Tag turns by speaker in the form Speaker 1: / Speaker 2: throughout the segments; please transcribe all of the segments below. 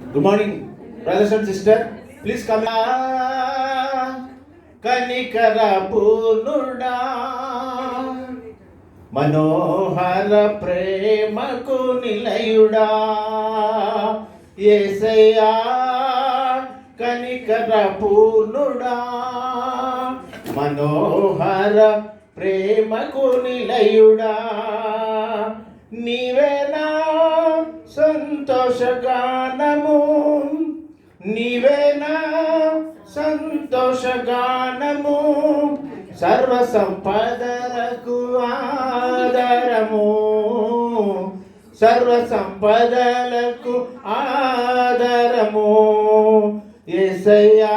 Speaker 1: Good morning, brothers and sisters. Please come. కనికర పూర్ణుడా మనోహర ప్రేమకు నిలయుడా యేసయ్యా కనికర పూర్ణుడా మనోహర ప్రేమకు నిలయుడా నీవేనా సంతోషగానము నీవేనా సంతోషగానము సర్వ సంపదలకు ఆధారము సర్వ సంపదలకు ఆధారము యేసయ్యా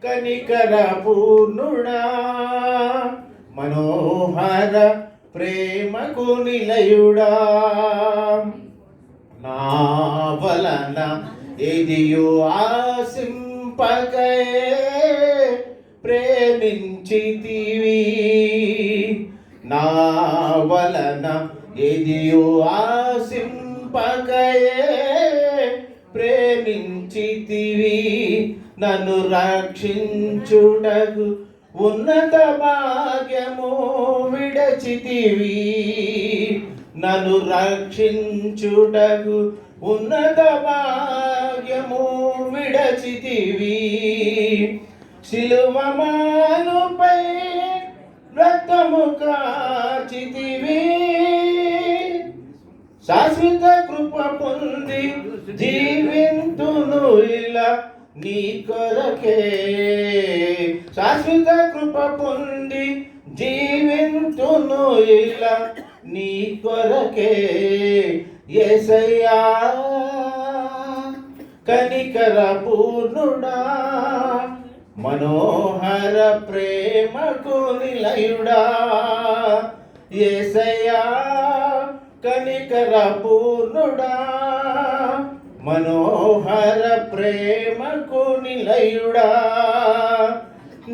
Speaker 1: కనికర పూర్ణుడా మనోహర ప్రేమకు నిలయుడా నా వలన ఎదియు ఆశింపకై ప్రేమించితివి నా వలన ఎదియు ఆశింపకై ప్రేమించితివి నన్ను రక్షించుటకు ఉన్నత భాగ్యము విడచితివి నన్ను రక్షించుటకు ఉన్నత భాగ్యము విడచితివి శిలువమానుపై రక్తము కార్చితివి శాశ్వత కృప పొంది జీవింతును ఇలా నీ కొరకే శాశ్వత కృప పొంది జీవింతును ఇలా నీ కొరకే యేసయ్యా కనికర పూర్ణుడా మనోహర ప్రేమకు నిలయుడా యేసయ్యా కనికర పూర్ణుడా మనోహర ప్రేమకు నిలయుడా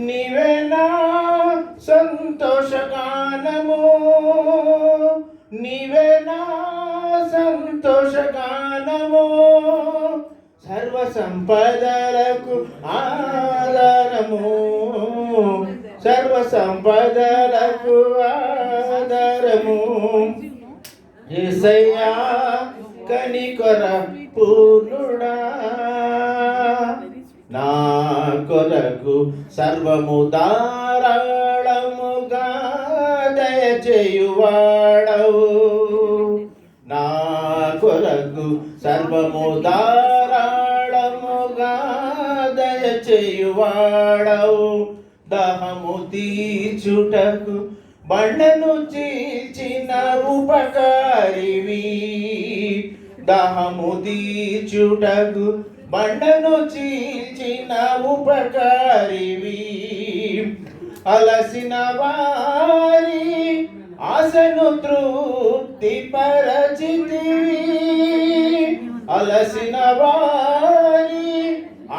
Speaker 1: నీవేనా సంతోషగానము నీవేనా సంతోషగానము సర్వ సంపదలకు ఆధారము సర్వ సంపదలకు ఆధారము యేసయ్యా కనికర పూర్ణుడా నా కొరకు సర్వము ధారాళముగా దయచేయువాడవు నా కొరకు సర్వము ధారాళముగా దయచేయువాడవు దహము తీర్చుటకు బండను చీల్చిన ఉపకారివి దహము తీర్చుటకు బండను చీల్చిన ఉపకారివి అలసిన వారి ఆశను తృప్తి పరచితివి అలసిన వారి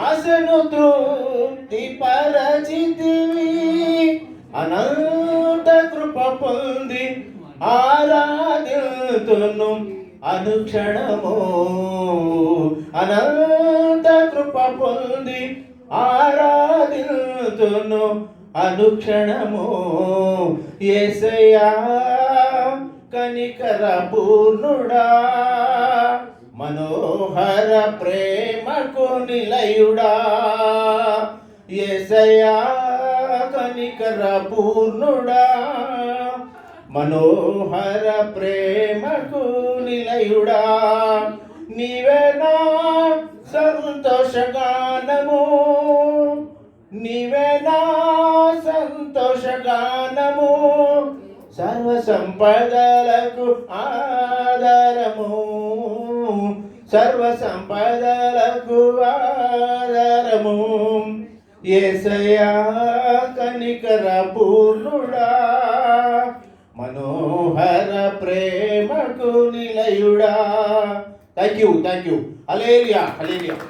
Speaker 1: ఆశను తృప్తి పరచితివి అనంత కృప పొంది ఆరాధితును అనుక్షణము అనంత కృప పొంది ఆరాధితును అనుక్షణము యేసయ్యా కనికర పూర్ణుడా మనోహర ప్రేమకు నిలయుడా యేసయ్యా కనికర పూర్ణుడా మనోహర ప్రేమకు నిలయుడా నీవేనా సంతోషగానము నీవేనా సంతోషగానము సర్వ సంపదలకు ఆధారము సర్వ సంపదలకు ఆధారము యేసయ్యా కనికర పూర్ణుడా మనోహర ప్రేమకు నిలయుడా థ్యాంక్ యూ హల్లెలూయా హల్లెలూయా